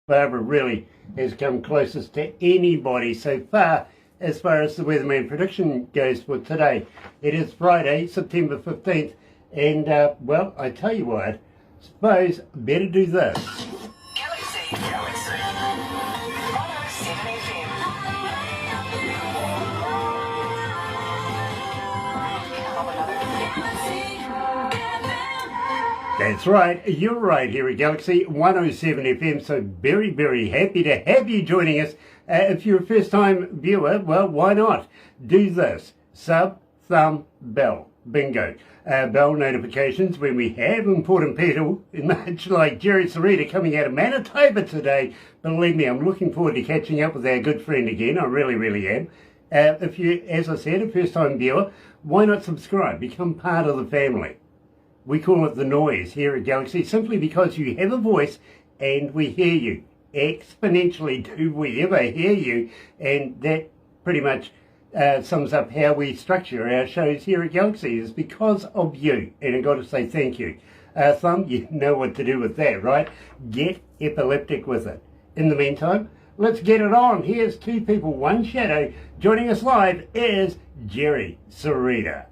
Barbara really has come closest to anybody so far as the Weatherman prediction goes for today. It is Friday, September 15th, and, well, I tell you what, suppose better do this. Galaxy 107fm. That's right, you're right here at Galaxy 107 FM, so very, very happy to have you joining us. If you're a first-time viewer, well, why not? Do this, sub, thumb, bell, bingo. Bell notifications when we have important people, much like Jerry Sereda coming out of Manitoba today. Believe me, I'm looking forward to catching up with our good friend again, I really, really am. If you, as I said, a first-time viewer, why not subscribe, become part of the family? We call it the noise here at Galaxy simply because you have a voice and we hear you. Exponentially do we ever hear you, and that pretty much sums up how we structure our shows here at Galaxy is because of you, and I've got to say thank you. Thumb, you know what to do with that, right? Get epileptic with it. In the meantime, let's get it on. Here's two people, one shadow. Joining us live is Jerry Sereda.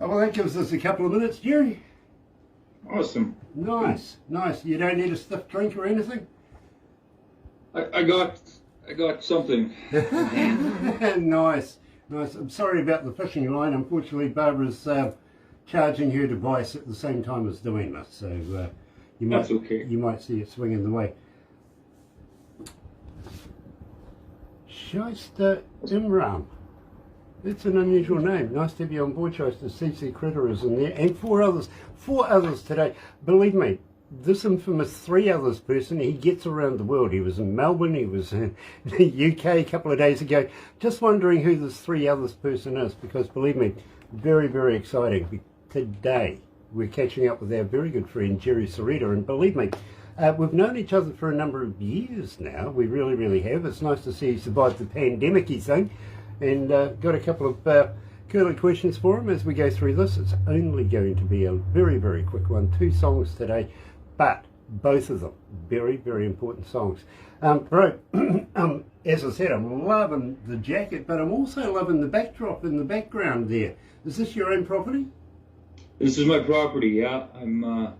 Well, that gives us a couple of minutes, Jerry. Awesome. Nice, nice. You don't need a stiff drink or anything? I got something. Nice, nice. I'm sorry about the fishing line. Unfortunately, Barbara's charging her device at the same time as doing this, so That's okay. You might see it swinging the way. Shyster Imram. It's an unusual name. Nice to have you on board, Shyster. CC Critter is in there, and four others today. Believe me, this infamous three others person, he gets around the world. He was in Melbourne, he was in the UK a couple of days ago. Just wondering who this three others person is, because believe me, very, very exciting. Today, we're catching up with our very good friend Jerry Sereda, and believe me, we've known each other for a number of years now. We really, really have. It's nice to see he survived the pandemic-y thing. And got a couple of curly questions for him as we go through this. It's only going to be a very, very quick one. 2 songs today, but both of them very, very important songs. Bro, as I said, I'm loving the jacket, but I'm also loving the backdrop in the background there. Is this your own property? This is my property, yeah. I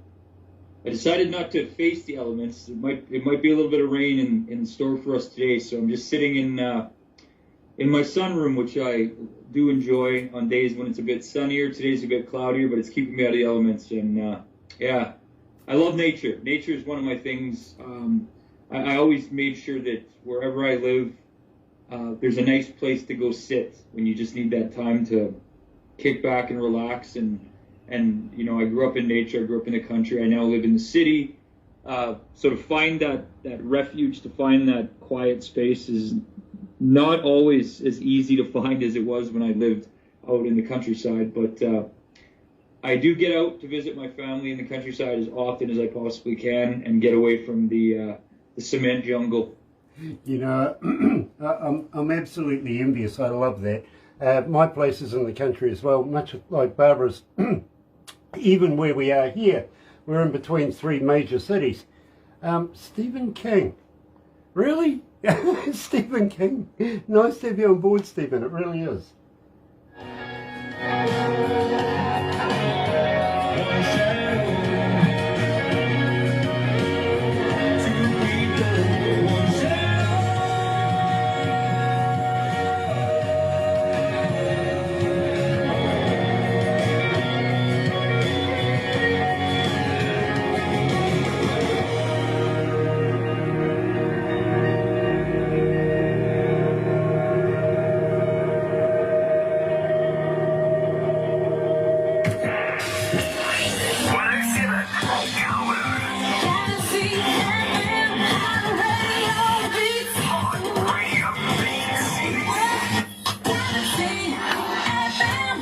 decided not to face the elements. It might be a little bit of rain in store for us today, so I'm just sitting in my sunroom, which I do enjoy on days when it's a bit sunnier. Today's a bit cloudier, but it's keeping me out of the elements. And yeah, I love nature. Nature is one of my things. I always made sure that wherever I live, there's a nice place to go sit when you just need that time to kick back and relax. And you know, I grew up in nature. I grew up in the country. I now live in the city. So to find that refuge, to find that quiet space is not always as easy to find as it was when I lived out in the countryside, but I do get out to visit my family in the countryside as often as I possibly can and get away from the cement jungle. You know, I'm absolutely envious. I love that. My place is in the country as well, much like Barbara's. Even where we are here, we're in between 3 major cities. Stephen King. Really? Stephen King. Nice to have you on board, Stephen. It really is.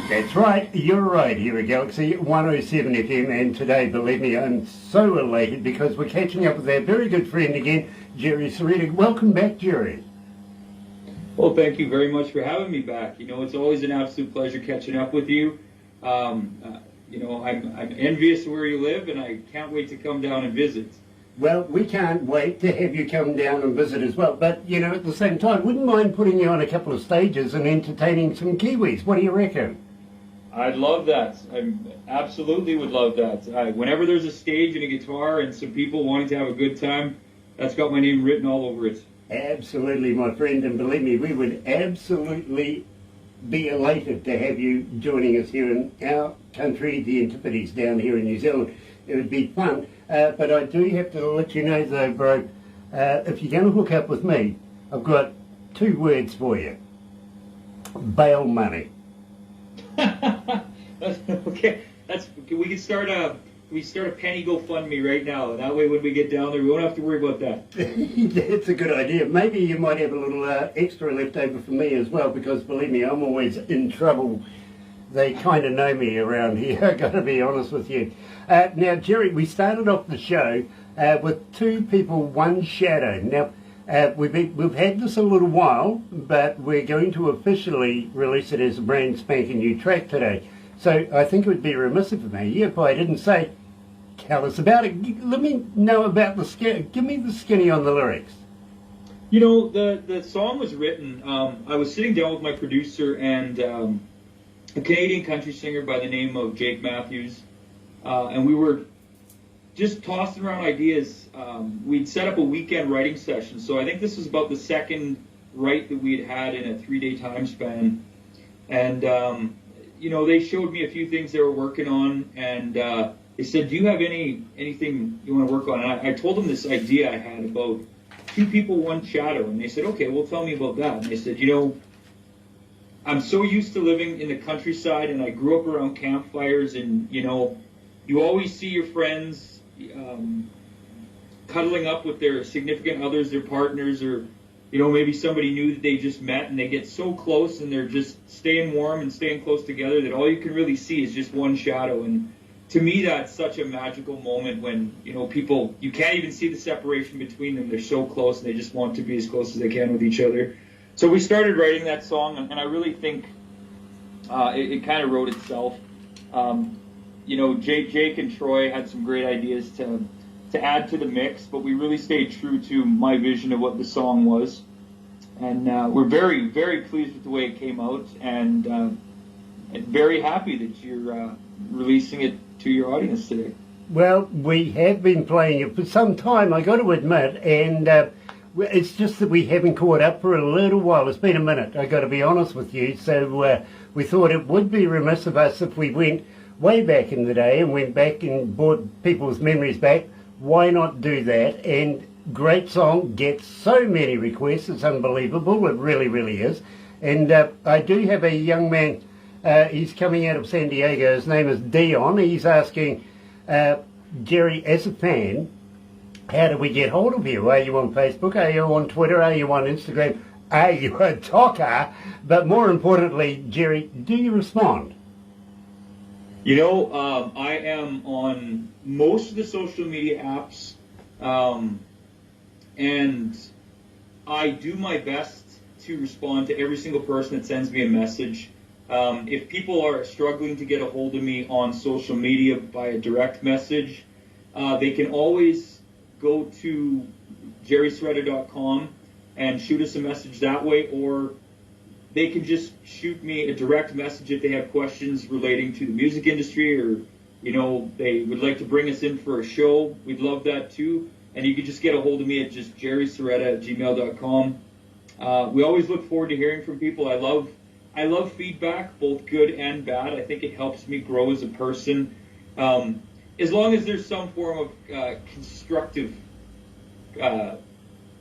That's right, you're right here at Galaxy 107 FM, and today, believe me, I'm so elated because we're catching up with our very good friend again, Jerry Sereda. Welcome back, Jerry. Well, thank you very much for having me back. You know, it's always an absolute pleasure catching up with you. You know, I'm envious of where you live, and I can't wait to come down and visit. Well, we can't wait to have you come down and visit as well. But, you know, at the same time, wouldn't mind putting you on a couple of stages and entertaining some Kiwis. What do you reckon? I'd love that. I absolutely would love that. Whenever there's a stage and a guitar and some people wanting to have a good time, that's got my name written all over it. Absolutely, my friend. And believe me, we would absolutely be elated to have you joining us here in our country, the Antipodes down here in New Zealand. It would be fun. But I do have to let you know, though, bro, if you're going to hook up with me, I've got 2 words for you. Bail money. Okay, we can start a penny GoFundMe right now. That way, when we get down there, we won't have to worry about that. That's a good idea. Maybe you might have a little extra left over for me as well, because believe me, I'm always in trouble. They kind of know me around here, I've got to be honest with you. Now, Jerry, we started off the show with 2 people, 1 shadow. Now, we've had this a little while, but we're going to officially release it as a brand spanking new track today. So I think it would be remiss of me if I didn't say, tell us about it. Let me know about the skinny. Give me the skinny on the lyrics. You know, the song was written, I was sitting down with my producer and a Canadian country singer by the name of Jake Matthews, and we were just tossing around ideas. We'd set up a weekend writing session, so I think this was about the second write that we had in a 3-day time span. And, you know, they showed me a few things they were working on, and they said, do you have anything you want to work on? And I told them this idea I had about 2 people, 1 shadow, and they said, okay, well, tell me about that. And they said, you know, I'm so used to living in the countryside, and I grew up around campfires, and, you know, you always see your friends cuddling up with their significant others, their partners, or, you know, maybe somebody new that they just met, and they get so close, and they're just staying warm and staying close together that all you can really see is just 1 shadow. And to me, that's such a magical moment when, you know, people, you can't even see the separation between them. They're so close, and they just want to be as close as they can with each other. So we started writing that song, and I really think it kind of wrote itself. You know, Jake and Troy had some great ideas to add to the mix, but we really stayed true to my vision of what the song was. And we're very, very pleased with the way it came out, and very happy that you're releasing it to your audience today. Well, we have been playing it for some time, I got to admit, and it's just that we haven't caught up for a little while. It's been a minute, I got to be honest with you. So we thought it would be remiss of us if we went way back in the day and went back and brought people's memories back. Why not do that? And great song, gets so many requests, it's unbelievable, it really, really is. And I do have a young man, he's coming out of San Diego, his name is Dion. He's asking, Jerry, as a fan, how do we get hold of you? Are you on Facebook? Are you on Twitter? Are you on Instagram? Are you a talker? But more importantly, Jerry, do you respond? You know, I am on most of the social media apps, and I do my best to respond to every single person that sends me a message. If people are struggling to get a hold of me on social media by a direct message, they can always go to jerrysereda.com and shoot us a message that way, or they can just shoot me a direct message if they have questions relating to the music industry, or, you know, they would like to bring us in for a show. We'd love that too. And you can just get a hold of me at just jerrysereda@gmail.com. We always look forward to hearing from people. I love feedback, both good and bad. I think it helps me grow as a person. As long as there's some form of constructive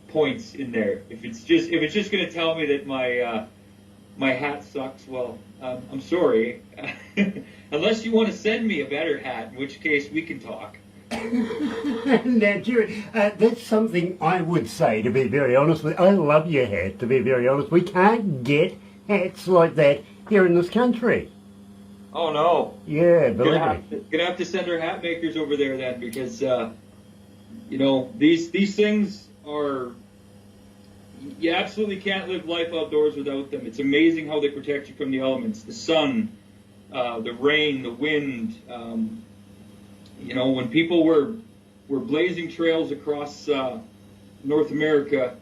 points in there. If it's just going to tell me that my hat sucks, well, I'm sorry. Unless you want to send me a better hat, in which case we can talk. Now, Jerry, that's something I would say, to be very honest with you. I love your hat, to be very honest. We can't get hats like that here in this country. Oh, no. Yeah, believe me. Gonna have to send our hat makers over there then, because, you know, these things are, you absolutely can't live life outdoors without them. It's amazing how they protect you from the elements, the sun, the rain, the wind. When people were blazing trails across North America,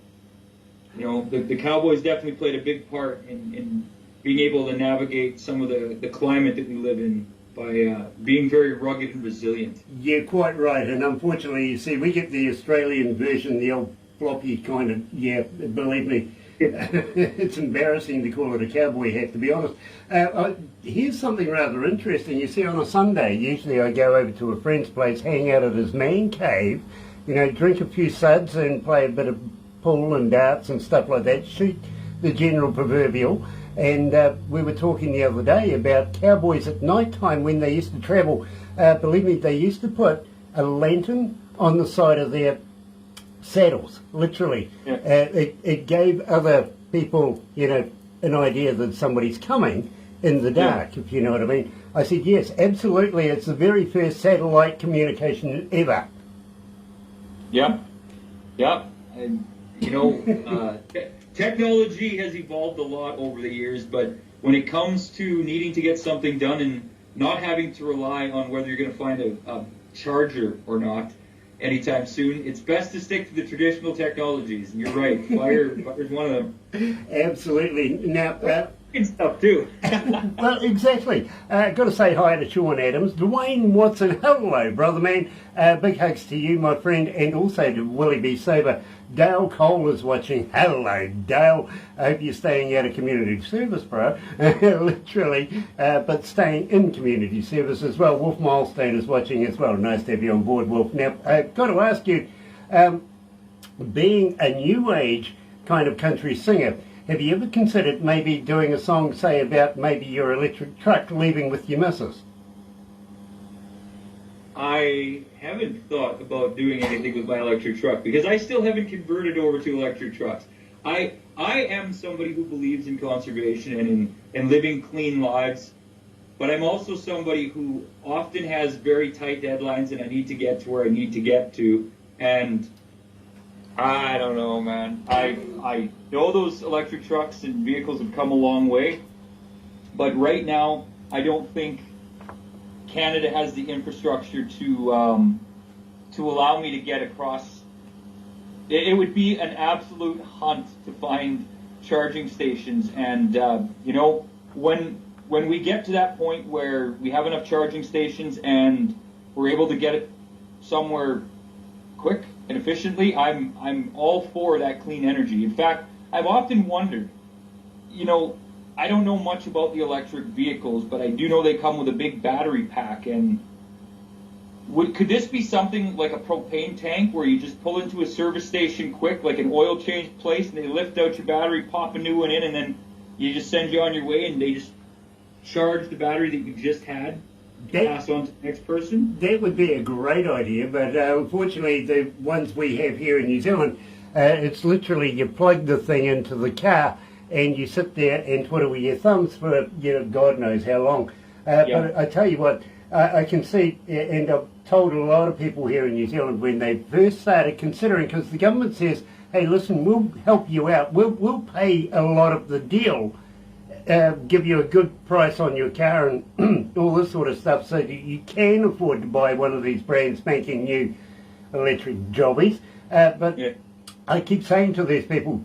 the Cowboys definitely played a big part in being able to navigate some of the climate that we live in by being very rugged and resilient. Yeah, quite right. And unfortunately, you see, we get the Australian version, the old floppy kind of, yeah, believe me, it's embarrassing to call it a cowboy hat, to be honest. Here's something rather interesting. You see, on a Sunday, usually I go over to a friend's place, hang out at his man cave, drink a few suds and play a bit of pool and darts and stuff like that, shoot the general proverbial. And we were talking the other day about cowboys at night time when they used to travel. Believe me, they used to put a lantern on the side of their saddles, literally. Yeah. It gave other people, an idea that somebody's coming in the dark, if you know what I mean. I said, yes, absolutely. It's the very first satellite communication ever. Yeah. And, technology has evolved a lot over the years, but when it comes to needing to get something done and not having to rely on whether you're going to find a charger or not anytime soon, it's best to stick to the traditional technologies. And you're right, fire's one of them. Absolutely. Now, and stuff too. well, exactly. Got to say hi to Sean Adams, Dwayne Watson. Hello, brother man. Big hugs to you, my friend, and also to Willie B. Sober. Dale Cole is watching. Hello, Dale. I hope you're staying out of community service, bro. Literally, but staying in community service as well. Wolf Milestone is watching as well. Nice to have you on board, Wolf. Now, I've got to ask you, being a new age kind of country singer, have you ever considered maybe doing a song, say, about maybe your electric truck leaving with your missus? I haven't thought about doing anything with my electric truck because I still haven't converted over to electric trucks. I am somebody who believes in conservation and in living clean lives, but I'm also somebody who often has very tight deadlines and I need to get to where I need to get to. And I don't know, man. I know those electric trucks and vehicles have come a long way, but right now I don't think Canada has the infrastructure to allow me to get across. It would be an absolute hunt to find charging stations, and when we get to that point where we have enough charging stations and we're able to get it somewhere quick and efficiently, I'm all for that clean energy. In fact, I've often wondered, I don't know much about the electric vehicles, but I do know they come with a big battery pack. And could this be something like a propane tank where you just pull into a service station quick, like an oil change place, and they lift out your battery, pop a new one in, and then you just send you on your way, and they just charge the battery that you just had to pass on to the next person? That would be a great idea, but unfortunately the ones we have here in New Zealand, it's literally you plug the thing into the car, and you sit there and twiddle with your thumbs for, God knows how long. But I tell you what, I can see, and I've told a lot of people here in New Zealand when they first started considering, because the government says, hey, listen, we'll help you out. We'll pay a lot of the deal, give you a good price on your car and all this sort of stuff so that you can afford to buy one of these brand spanking new electric jobbies. But I keep saying to these people,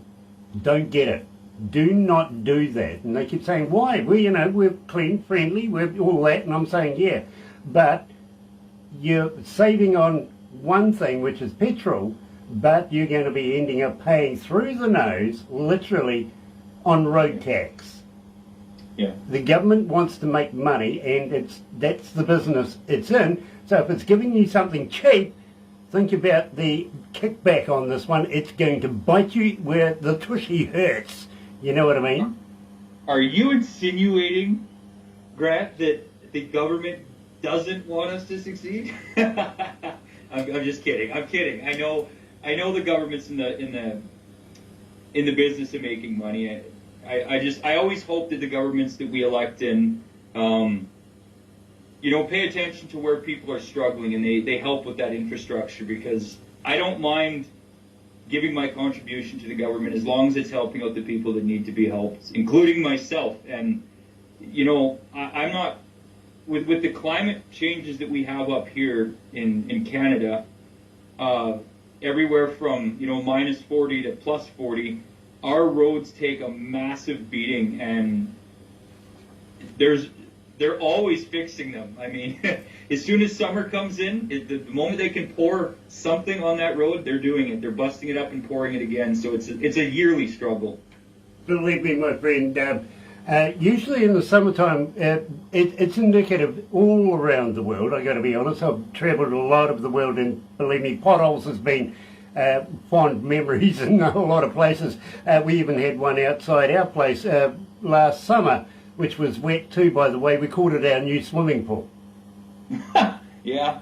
don't get it. Do not do that. And they keep saying, why? We're clean, friendly, we're all that. And I'm saying, yeah, but you're saving on one thing, which is petrol, but you're going to be ending up paying through the nose, literally, on road tax. Yeah. The government wants to make money, and that's the business it's in. So if it's giving you something cheap, think about the kickback on this one. It's going to bite you where the tushy hurts. You know what I mean? Are you insinuating, Grant, that the government doesn't want us to succeed? I'm just kidding. I'm kidding. I know the government's in the business of making money. I always hope that the governments that we elect in, pay attention to where people are struggling and they help with that infrastructure, because I don't mind giving my contribution to the government as long as it's helping out the people that need to be helped, including myself. And, you know, I'm not, with the climate changes that we have up here in Canada, everywhere from, you know, minus 40 to plus 40, our roads take a massive beating, and they're always fixing them. I mean, as soon as summer comes in, the moment they can pour something on that road, they're doing it. They're busting it up and pouring it again. So it's a yearly struggle. Believe me, my friend, usually in the summertime, it's indicative all around the world. I got to be honest, I've travelled a lot of the world, and believe me, potholes has been fond memories in a lot of places. We even had one outside our place last summer, which was wet too, by the way. We called it our new swimming pool. Yeah.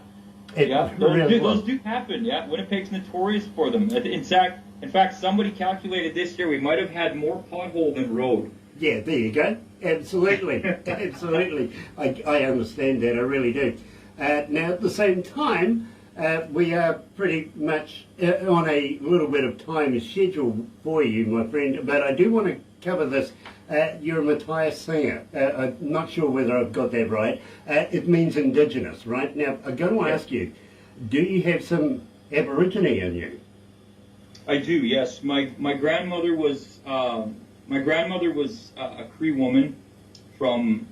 Yeah, those do happen. Yeah, Winnipeg's notorious for them. In fact, somebody calculated this year we might have had more pothole than road. Yeah, there you go. Absolutely, absolutely. I understand that. I really do. Now, at the same time, we are pretty much on a little bit of time schedule for you, my friend. But I do want to cover this. You're a Matthias singer. I'm not sure whether I've got that right. It means indigenous, right? Now, I'm going to ask you, do you have some Aborigine in you? I do, yes. My grandmother was a Cree woman from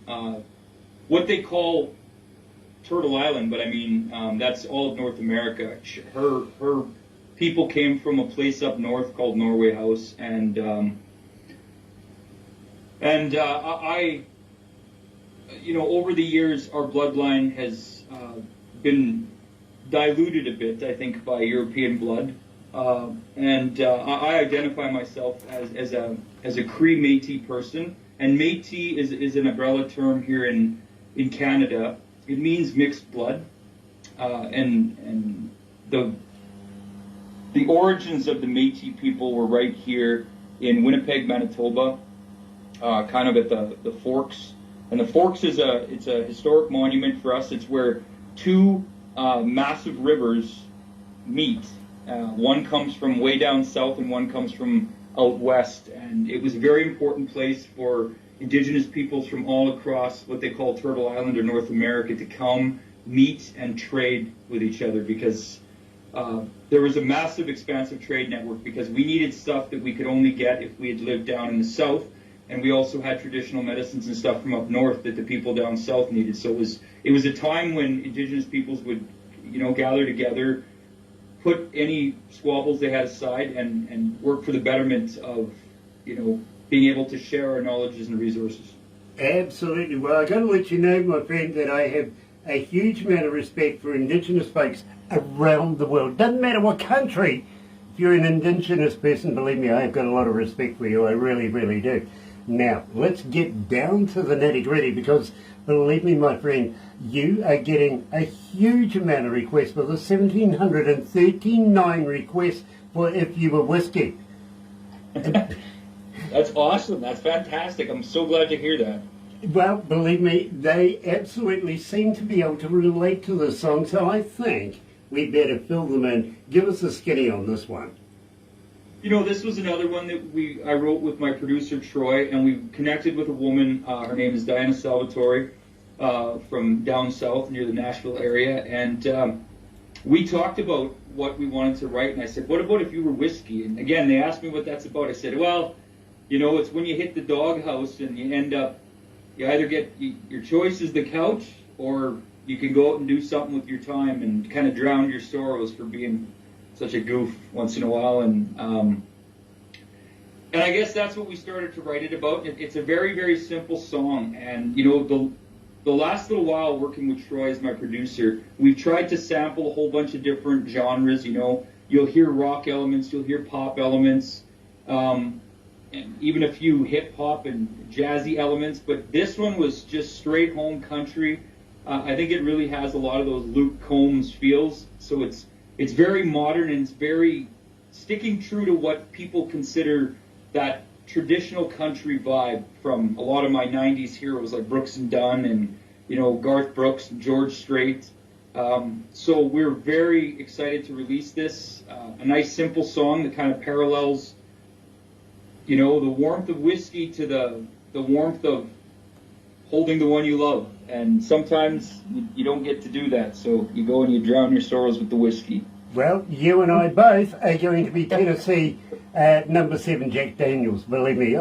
what they call Turtle Island, but I mean that's all of North America. Her people came from a place up north called Norway House, and I, you know, over the years, our bloodline has been diluted a bit, I think, by European blood. I identify myself as a Cree Métis person, and Métis is an umbrella term here in Canada. It means mixed blood, and the origins of the Métis people were right here in Winnipeg, Manitoba, kind of at the Forks. And the Forks it's a historic monument for us. It's where two massive rivers meet. One comes from way down south and one comes from out west. And it was a very important place for Indigenous peoples from all across what they call Turtle Island or North America to come, meet, and trade with each other, because there was a massive, expansive trade network, because we needed stuff that we could only get if we had lived down in the south, and we also had traditional medicines and stuff from up north that the people down south needed. So it was a time when Indigenous peoples would, you know, gather together, put any squabbles they had aside, and work for the betterment of, you know, being able to share our knowledges and resources. Absolutely. Well, I've got to let you know, my friend, that I have a huge amount of respect for Indigenous folks around the world. Doesn't matter what country. If you're an Indigenous person, believe me, I've got a lot of respect for you. I really, really do. Now, let's get down to the nitty-gritty, because believe me, my friend, you are getting a huge amount of requests for the 1,739 requests for If You Were Whiskey. That's awesome. That's fantastic. I'm so glad to hear that. Well, believe me, they absolutely seem to be able to relate to the song, so I think we better fill them in. Give us a skinny on this one. You know, this was another one that I wrote with my producer, Troy, and we connected with a woman. Her name is Diana Salvatore, from down south near the Nashville area, and we talked about what we wanted to write, and I said, what about If You Were Whiskey? And again, they asked me what that's about. I said, well, you know, it's when you hit the doghouse and you end up, you either get, your choice is the couch, or you can go out and do something with your time and kind of drown your sorrows for being such a goof once in a while. And I guess that's what we started to write it about. It's a very, very simple song. And, you know, the last little while working with Troy as my producer, we've tried to sample a whole bunch of different genres. You know, you'll hear rock elements, you'll hear pop elements, and even a few hip-hop and jazzy elements, but this one was just straight home country. I think it really has a lot of those Luke Combs feels, so it's very modern, and it's very sticking true to what people consider that traditional country vibe from a lot of my 90s heroes like Brooks and Dunn and, you know, Garth Brooks and George Strait. So we're very excited to release this. A nice simple song that kind of parallels, the warmth of whiskey to the warmth of holding the one you love. And sometimes you don't get to do that, so you go and you drown your sorrows with the whiskey. Well, you and I both are going to be Tennessee number 7 Jack Daniels. Believe me,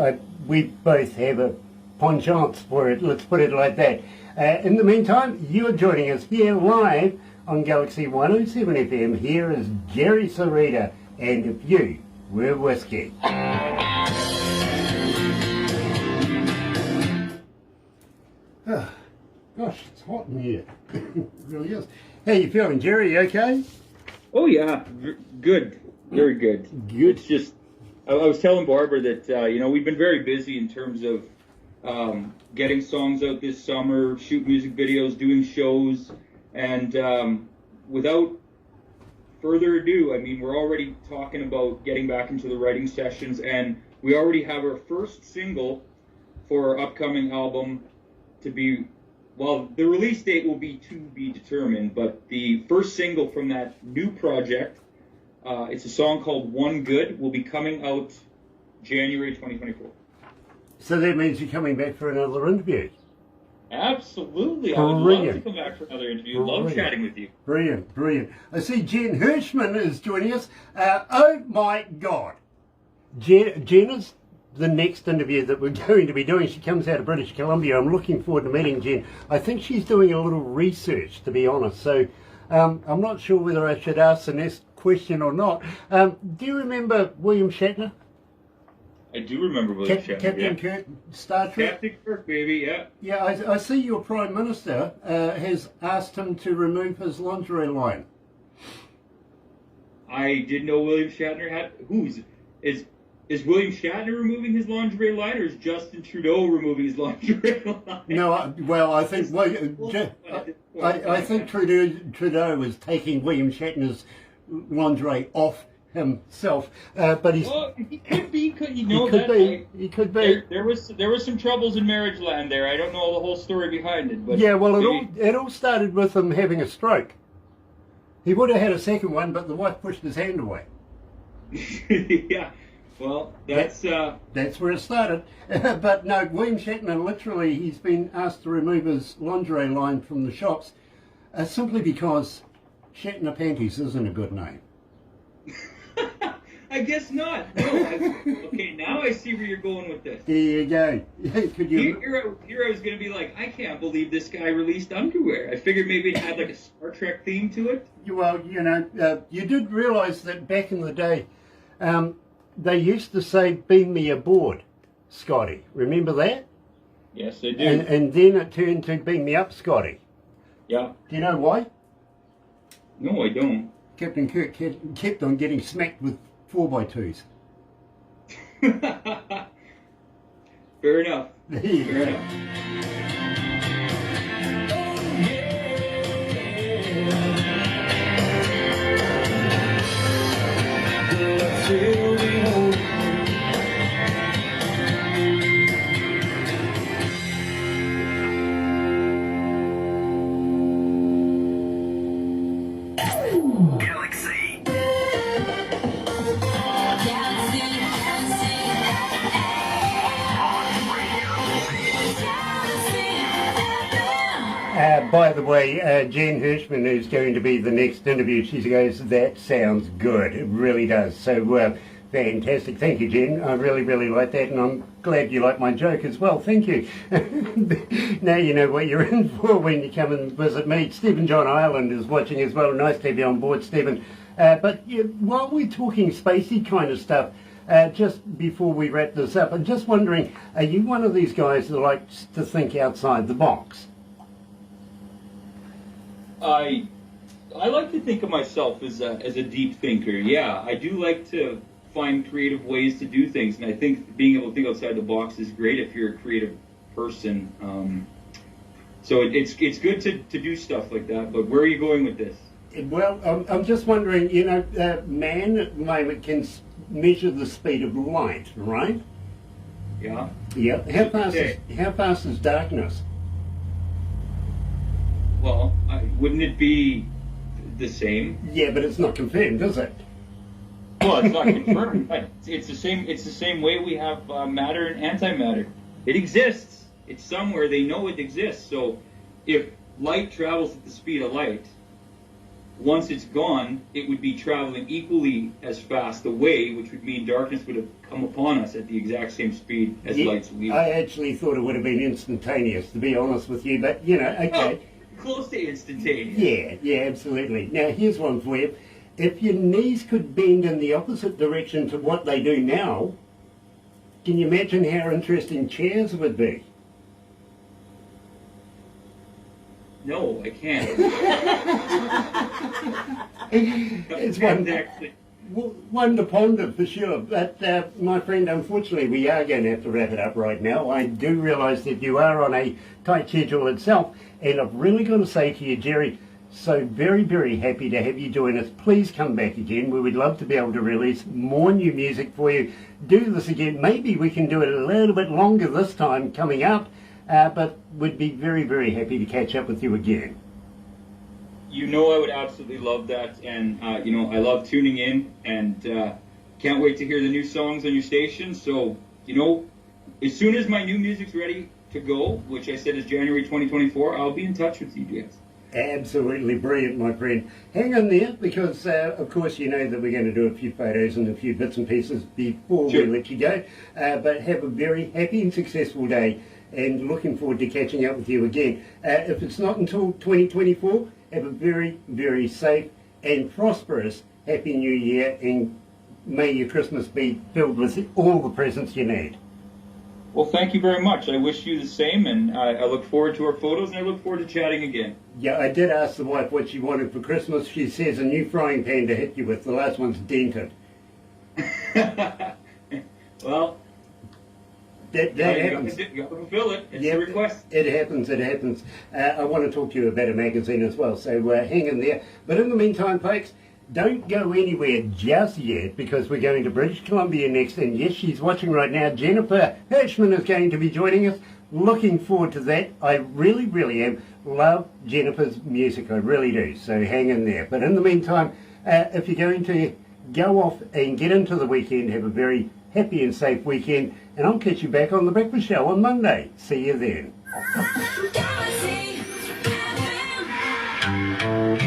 we both have a penchant for it. Let's put it like that. In the meantime, you are joining us here live on Galaxy 107 FM. Here is Jerry Sereda, and If You Were Whiskey. Oh, gosh, it's hot in here. It really is. How you feeling, Jerry? You okay? Oh yeah, good, very good. Good. It's just, I was telling Barbara that we've been very busy in terms of getting songs out this summer, shoot music videos, doing shows, and without further ado, I mean, we're already talking about getting back into the writing sessions, and we already have our first single for our upcoming album to be. Well, the release date will be to be determined, but the first single from that new project, it's a song called One Good, will be coming out January 2024. So that means you're coming back for another interview? Absolutely. I would love to come back for another interview. Love chatting with you. Brilliant, brilliant. I see Jen Hirschman is joining us. Oh my God. Jen is the next interview that we're going to be doing. She comes out of British Columbia. I'm looking forward to meeting Jen. I think she's doing a little research, to be honest. So I'm not sure whether I should ask the next question or not. Do you remember William Shatner? I do remember William Shatner. Captain Kirk, Star Trek? Captain Kirk, baby, yeah. Yeah, I see your Prime Minister has asked him to remove his lingerie line. I didn't know William Shatner had... Is William Shatner removing his lingerie line, or is Justin Trudeau removing his lingerie line? No, I think I think Trudeau was taking William Shatner's lingerie off himself, but he's. Well, he could be. He could be. There was some troubles in marriage land there. I don't know the whole story behind it, but yeah. Well, it all started with him having a stroke. He would have had a second one, but the wife pushed his hand away. Yeah. Well, that's where it started. But no, William Shatner, literally, he's been asked to remove his lingerie line from the shops simply because Shatner Panties isn't a good name. I guess not. No, okay, now I see where you're going with this. There you go. Could you? Here I was going to be like, I can't believe this guy released underwear. I figured maybe it had like a Star Trek theme to it. Well, you did realise that back in the day, they used to say, "Beam me aboard, Scotty." Remember that? Yes, I do. And then it turned to "Beam me up, Scotty." Yeah. Do you know why? No, I don't. Captain Kirk kept on getting smacked with 4x2s. Fair enough. Fair enough. By the way, Jen Hirschman is going to be the next interview. She goes, "That sounds good." It really does. So fantastic. Thank you, Jen. I really, really like that, and I'm glad you like my joke as well. Thank you. Now you know what you're in for when you come and visit me. Stephen John Ireland is watching as well. Nice to have you on board, Stephen. But while we're talking spacey kind of stuff, just before we wrap this up, I'm just wondering, are you one of these guys that likes to think outside the box? I like to think of myself as a deep thinker. Yeah, I do like to find creative ways to do things, and I think being able to think outside the box is great if you're a creative person. So it's good to do stuff like that. But where are you going with this? Well, I'm just wondering. Man at the moment can measure the speed of light, right? Yeah. Yeah. How fast is darkness? Well, wouldn't it be the same? Yeah, but it's not confirmed, is it? Well, it's not confirmed. But it's the same. It's the same way we have matter and antimatter. It exists. It's somewhere. They know it exists. So, if light travels at the speed of light, once it's gone, it would be traveling equally as fast away, which would mean darkness would have come upon us at the exact same speed as light's leaving. I actually thought it would have been instantaneous, to be honest with you, but, you know, okay. Oh, close to instantaneous. Yeah, absolutely. Now, here's one for you. If your knees could bend in the opposite direction to what they do now, can you imagine how interesting chairs would be? No, I can't. It's one to ponder for sure. But, my friend, unfortunately, we are going to have to wrap it up right now. I do realise that you are on a tight schedule itself, and I've really got to say to you, Jerry, so very, very happy to have you join us. Please come back again. We would love to be able to release more new music for you. Do this again. Maybe we can do it a little bit longer this time coming up, but we'd be very, very happy to catch up with you again. You know I would absolutely love that, and you know I love tuning in, and can't wait to hear the new songs on your station. So, you know, as soon as my new music's ready to go, which I said is January 2024, I'll be in touch with you guys. Absolutely brilliant, my friend. Hang on there, because of course you know that we're going to do a few photos and a few bits and pieces before we let you go. But have a very happy and successful day, and looking forward to catching up with you again. If it's not until 2024, have a very, very safe and prosperous Happy New Year, and may your Christmas be filled with all the presents you need. Well, thank you very much. I wish you the same, and I look forward to our photos, and I look forward to chatting again. Yeah, I did ask the wife what she wanted for Christmas. She says a new frying pan to hit you with. The last one's dented. Well, that happens. You got to fulfill it. It's a request. It happens. I want to talk to you about a magazine as well, so hang in there. But in the meantime, folks, don't go anywhere just yet, because we're going to British Columbia next, and yes, she's watching right now. Jennifer Hirschman is going to be joining us. Looking forward to that. I really, really am. Love Jennifer's music, I really do, so hang in there. But in the meantime, if you're going to go off and get into the weekend, have a very happy and safe weekend, and I'll catch you back on The Breakfast Show on Monday. See you then. Galaxy FM.